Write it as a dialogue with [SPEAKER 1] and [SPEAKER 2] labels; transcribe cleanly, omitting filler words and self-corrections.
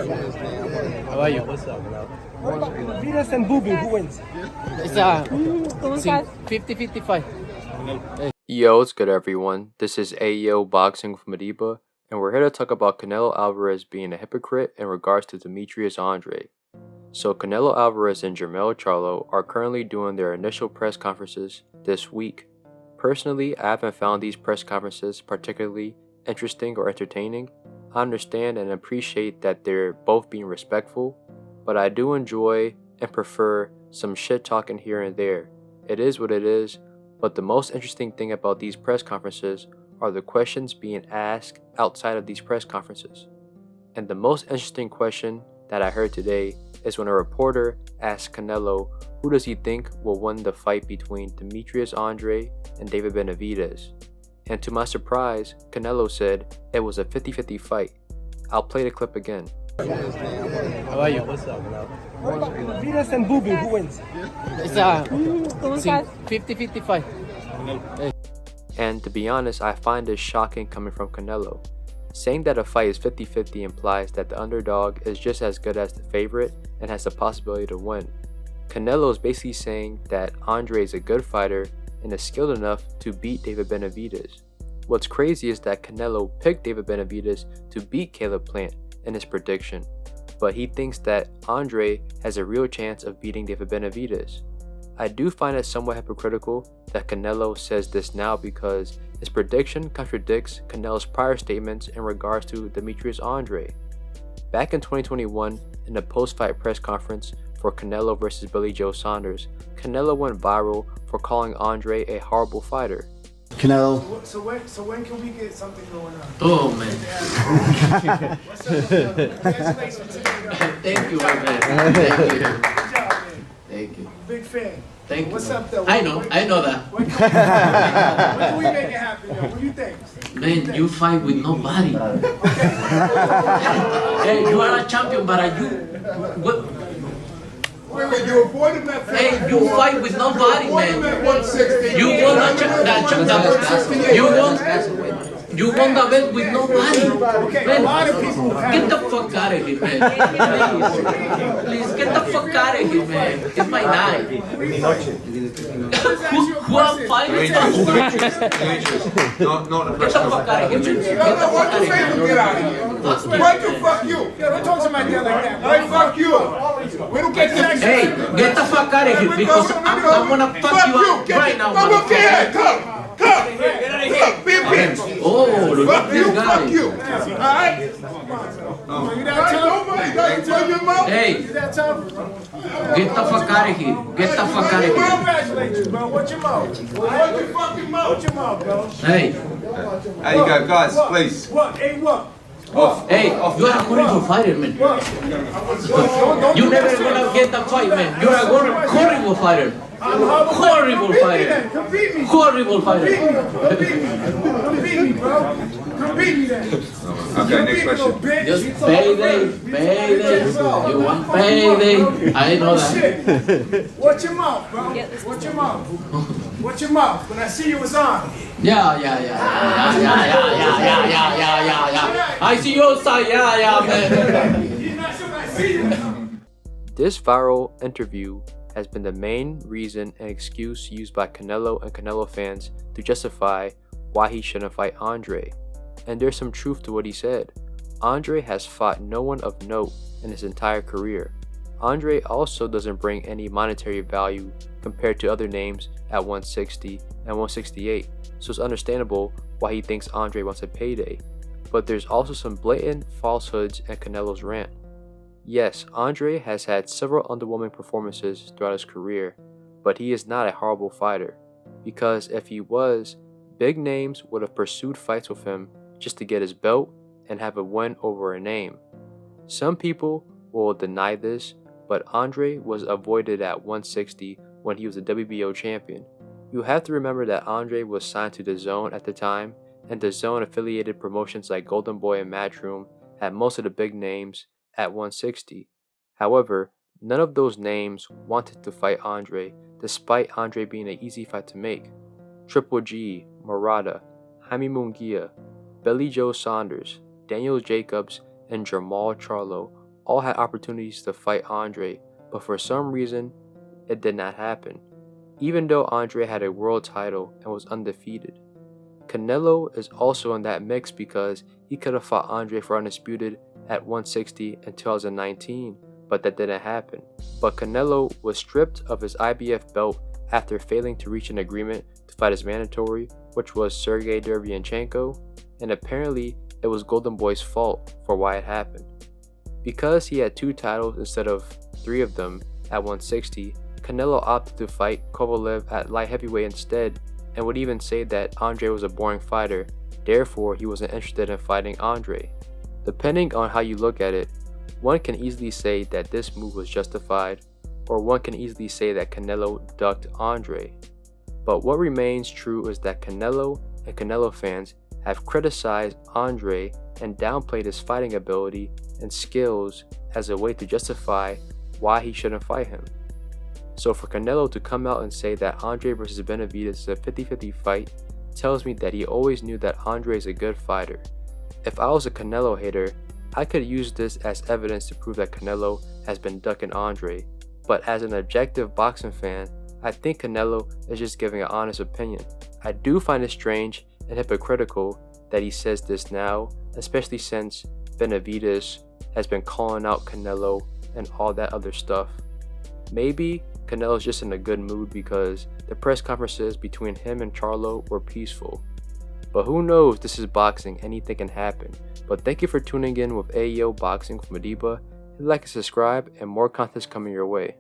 [SPEAKER 1] How are you? What's up, bro?
[SPEAKER 2] Benavidez and Boo Boo, who wins?
[SPEAKER 1] It's
[SPEAKER 3] ¿Cómo estás?
[SPEAKER 1] 50-55.
[SPEAKER 4] Yo, what's good everyone? This is AEO Boxing with Madiba, and we're here to talk about Canelo Alvarez being a hypocrite in regards to Demetrius Andrade. So Canelo Alvarez and Jermell Charlo are currently doing their initial press conferences this week. Personally, I haven't found these press conferences particularly interesting or entertaining. I understand and appreciate that they're both being respectful, but I do enjoy and prefer some shit talking here and there. It is what it is, but the most interesting thing about these press conferences are the questions being asked outside of these press conferences. And the most interesting question that I heard today is when a reporter asked Canelo who does he think will win the fight between Demetrius Andrade and David Benavidez. And to my surprise, Canelo said it was a 50-50 fight. I'll play the clip again.
[SPEAKER 1] How are you? What's up, bro?
[SPEAKER 2] Benavidez and Boo Boo, who wins?
[SPEAKER 1] It's
[SPEAKER 3] ¿Cómo estás?
[SPEAKER 1] 50-55.
[SPEAKER 4] And to be honest, I find this shocking coming from Canelo. Saying that a fight is 50-50 implies that the underdog is just as good as the favorite and has the possibility to win. Canelo is basically saying that Andrade is a good fighter and is skilled enough to beat David Benavidez. What's crazy is that Canelo picked David Benavidez to beat Caleb Plant in his prediction, but he thinks that Andrade has a real chance of beating David Benavidez. I do find it somewhat hypocritical that Canelo says this now because his prediction contradicts Canelo's prior statements in regards to Demetrius Andrade. Back in 2021, in a post-fight press conference for Canelo vs. Billy Joe Saunders, Canelo went viral for calling Andrade a horrible fighter.
[SPEAKER 5] Canelo.
[SPEAKER 2] So when can we get something going on?
[SPEAKER 1] Oh, man.
[SPEAKER 2] What's up? Congratulations.
[SPEAKER 1] Thank you, my man. Thank you.
[SPEAKER 2] Good job, man.
[SPEAKER 1] Thank you.
[SPEAKER 2] Big fan.
[SPEAKER 1] Thank you.
[SPEAKER 2] What's up, though?
[SPEAKER 1] I know that.
[SPEAKER 2] When can we make it happen, though? What do you think?
[SPEAKER 1] Man, you fight with nobody. Hey, you are a champion, but are you... What?
[SPEAKER 6] Wait, you avoided that fight.
[SPEAKER 1] Hey, you fight with nobody, man.
[SPEAKER 6] That 160.
[SPEAKER 1] You won you won the bet with nobody.
[SPEAKER 2] Okay, a lot of people have.
[SPEAKER 1] Get the fuck out of here, man. Please, get the fuck out of here, man. It's my night. Who I'm fighting?
[SPEAKER 6] Not the
[SPEAKER 1] Get the fuck out of here, man.
[SPEAKER 6] No, why you say to get out of here? Why you fuck you?
[SPEAKER 2] Yeah, don't talk to my dad like that.
[SPEAKER 6] Hey, fuck you. We don't get this.
[SPEAKER 1] Hey, get the fuck out of here because I'm gonna fuck you up right now,
[SPEAKER 6] Come over here.
[SPEAKER 1] motherfucker.
[SPEAKER 6] Come. Be a bitch.
[SPEAKER 1] Oh, look at
[SPEAKER 6] Fuck
[SPEAKER 1] this
[SPEAKER 6] you.
[SPEAKER 1] guy.
[SPEAKER 6] Fuck you. All right?
[SPEAKER 2] You that tough?
[SPEAKER 6] Nobody got to tell your mouth.
[SPEAKER 1] Hey,
[SPEAKER 2] You that tough?
[SPEAKER 1] get the fuck out of here. Get the fuck out of here.
[SPEAKER 2] Congratulate you, bro. What's your mouth?
[SPEAKER 6] Watch your fucking mouth.
[SPEAKER 2] What's your mouth, bro?
[SPEAKER 1] Hey,
[SPEAKER 7] Hey, you got guys, please.
[SPEAKER 2] What? Hey, what?
[SPEAKER 1] hey, you are a horrible fighter, man. You never gonna get the fight, man. You're a horrible fighter. Horrible fighter.
[SPEAKER 2] Come beat me.
[SPEAKER 1] Horrible fighter.
[SPEAKER 2] Come beat me, bro. Come beat me then.
[SPEAKER 7] Okay, next question.
[SPEAKER 1] Just payday. You want payday. I know that.
[SPEAKER 2] Shit. Watch your mouth, bro. Watch your mouth. Watch your mouth. When I see you, it's on.
[SPEAKER 1] Yeah. I see your side. Yeah, man.
[SPEAKER 2] You're not sure when I see you.
[SPEAKER 4] This viral interview has been the main reason and excuse used by Canelo and Canelo fans to justify why he shouldn't fight Andrade. And there's some truth to what he said. Andrade has fought no one of note in his entire career. Andrade also doesn't bring any monetary value compared to other names at 160 and 168, so it's understandable why he thinks Andrade wants a payday. But there's also some blatant falsehoods in Canelo's rant. Yes, Andrade has had several underwhelming performances throughout his career, but he is not a horrible fighter, because if he was, big names would have pursued fights with him just to get his belt and have a win over a name. Some people will deny this, but Andrade was avoided at 160 when he was a WBO champion. You have to remember that Andrade was signed to DAZN at the time, and DAZN affiliated promotions like Golden Boy and Matchroom had most of the big names at 160. However, none of those names wanted to fight Andrade, despite Andrade being an easy fight to make. Triple G, Murata, Jaime Munguia, Billy Joe Saunders, Daniel Jacobs, and Jermell Charlo all had opportunities to fight Andre, but for some reason, it did not happen, even though Andre had a world title and was undefeated. Canelo is also in that mix because he could have fought Andre for undisputed at 160 in 2019, but that didn't happen. But Canelo was stripped of his IBF belt after failing to reach an agreement to fight his mandatory, which was Sergey Derevyanchenko, and apparently it was Golden Boy's fault for why it happened. Because he had 2 titles instead of 3 of them at 160, Canelo opted to fight Kovalev at light heavyweight instead, and would even say that Andre was a boring fighter, therefore he wasn't interested in fighting Andre. Depending on how you look at it, one can easily say that this move was justified, or one can easily say that Canelo ducked Andre. But what remains true is that Canelo and Canelo fans have criticized Andre and downplayed his fighting ability and skills as a way to justify why he shouldn't fight him. So for Canelo to come out and say that Andre versus Benavidez is a 50-50 fight tells me that he always knew that Andre is a good fighter. If I was a Canelo hater, I could use this as evidence to prove that Canelo has been ducking Andre, but as an objective boxing fan, I think Canelo is just giving an honest opinion. I do find it strange and hypocritical that he says this now, especially since Benavidez has been calling out Canelo and all that other stuff. Maybe Canelo's just in a good mood because the press conferences between him and Charlo were peaceful. But who knows, this is boxing, anything can happen. But thank you for tuning in with AEO Boxing from Madiba. Hit like and subscribe, and more content's coming your way.